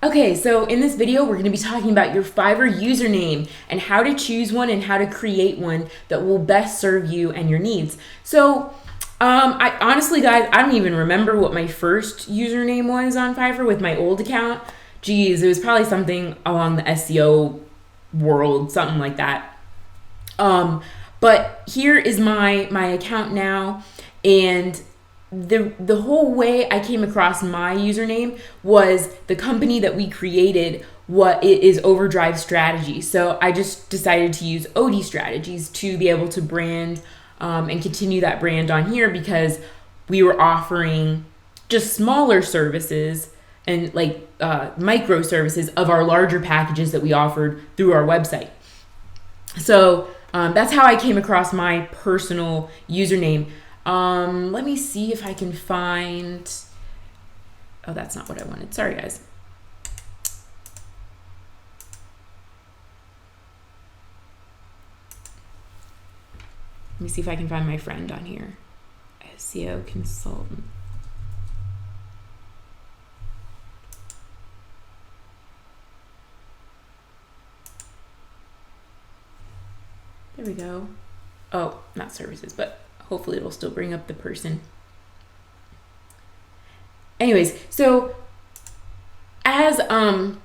Okay, so in this video, we're going to be talking about your Fiverr username and how to choose one and how to create one that will best serve you and your needs. So, I honestly, guys, I don't even remember what my first username was on Fiverr with my old account. Geez, it was probably something along the SEO world, something like that. But here is my account now, and the whole way I came across my username was the company that we created. What it is Overdrive Strategy. So I just decided to use OD Strategies to be able to brand and continue that brand on here because we were offering just smaller services and like micro services of our larger packages that we offered through our website. So that's how I came across my personal username. Let me see if I can find. Oh, that's not what I wanted. Sorry, guys. Let me see if I can find my friend on here. SEO consultant. There we go. Oh, not services, but hopefully it'll still bring up the person. Anyways, so as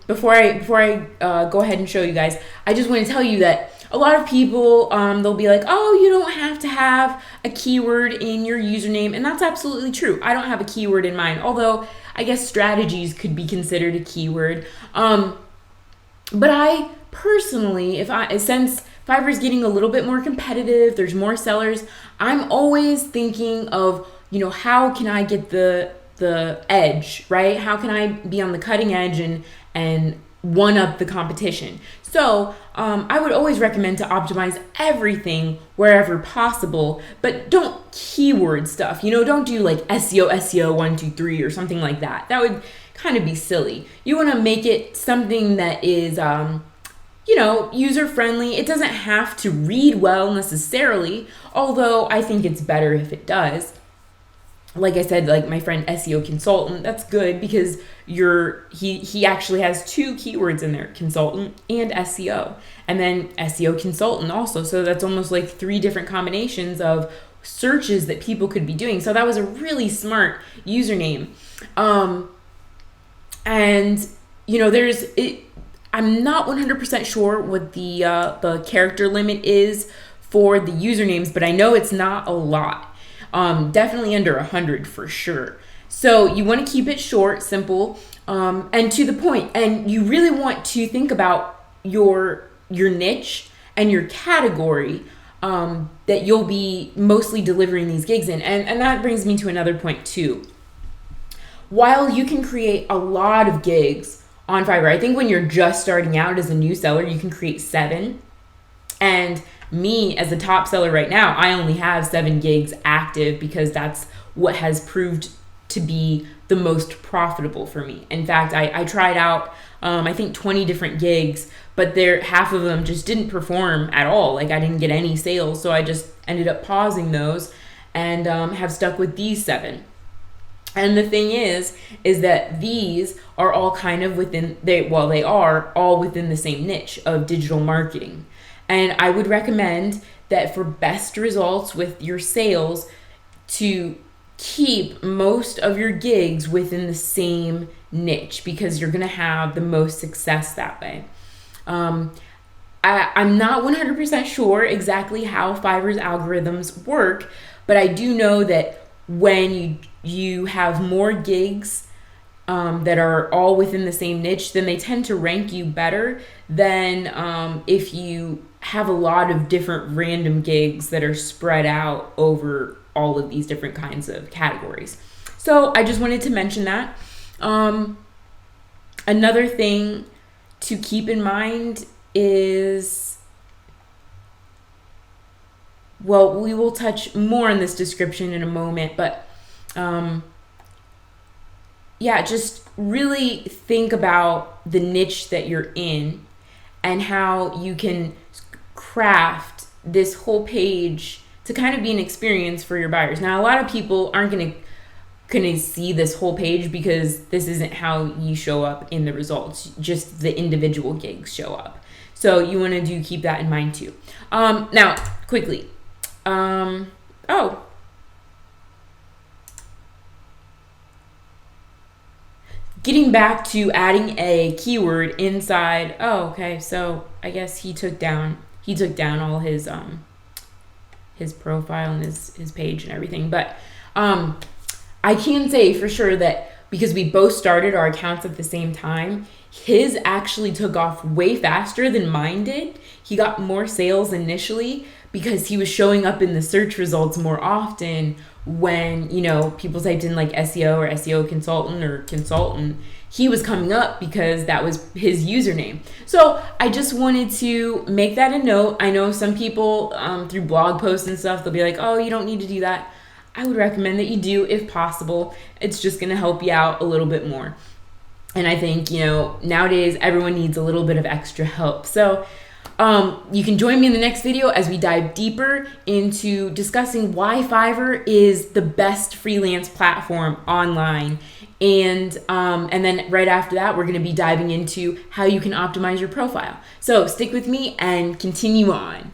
before I go ahead and show you guys, I just want to tell you that a lot of people they'll be like, oh, you don't have to have a keyword in your username, and that's absolutely true. I don't have a keyword in mine, although I guess strategies could be considered a keyword. But I personally, since Fiverr is getting a little bit more competitive, there's more sellers, I'm always thinking of, how can I get the edge, right? How can I be on the cutting edge and one up the competition? So I would always recommend to optimize everything wherever possible, but don't keyword stuff. Don't do like SEO 1, 2, 3 or something like that. That would kind of be silly. You want to make it something that is user friendly. It doesn't have to read well necessarily, although I think it's better if it does. Like I said, like my friend SEO consultant, that's good because he actually has 2 keywords in there, consultant and SEO, and then SEO consultant also. So that's almost like 3 different combinations of searches that people could be doing. So that was a really smart username. And I'm not 100% sure what the character limit is for the usernames, but I know it's not a lot. Definitely under 100 for sure. So you want to keep it short, simple, and to the point. And you really want to think about your niche and your category that you'll be mostly delivering these gigs in. And that brings me to another point too. While you can create a lot of gigs on Fiverr, I think when you're just starting out as a new seller, you can create 7. And me as a top seller right now, I only have 7 gigs active because that's what has proved to be the most profitable for me. In fact, I tried out, I think 20 different gigs, but half of them just didn't perform at all. Like I didn't get any sales. So I just ended up pausing those and have stuck with these 7. And the thing is that these are all kind of they are all within the same niche of digital marketing. And I would recommend that for best results with your sales to keep most of your gigs within the same niche because you're going to have the most success that way. I'm not 100% sure exactly how Fiverr's algorithms work, but I do know that when you have more gigs that are all within the same niche, then they tend to rank you better than if you have a lot of different random gigs that are spread out over all of these different kinds of categories. So I just wanted to mention that. Another thing to keep in mind is, well, we will touch more on this description in a moment, but just really think about the niche that you're in and how you can craft this whole page to kind of be an experience for your buyers. Now, a lot of people aren't going to couldn't see this whole page because this isn't how you show up in the results. Just the individual gigs show up. So you want to keep that in mind too. Now, quickly. Getting back to adding a keyword inside. Oh, okay. So I guess he took down all his profile and his page and everything. But I can say for sure that because we both started our accounts at the same time, his actually took off way faster than mine did. He got more sales initially because he was showing up in the search results more often when, people typed in like SEO or SEO consultant. He was coming up because that was his username. So I just wanted to make that a note. I know some people through blog posts and stuff, they'll be like, oh, you don't need to do that. I would recommend that you do if possible. It's just going to help you out a little bit more. And I think, nowadays everyone needs a little bit of extra help. So you can join me in the next video as we dive deeper into discussing why Fiverr is the best freelance platform online. And then right after that, we're going to be diving into how you can optimize your profile. So stick with me and continue on.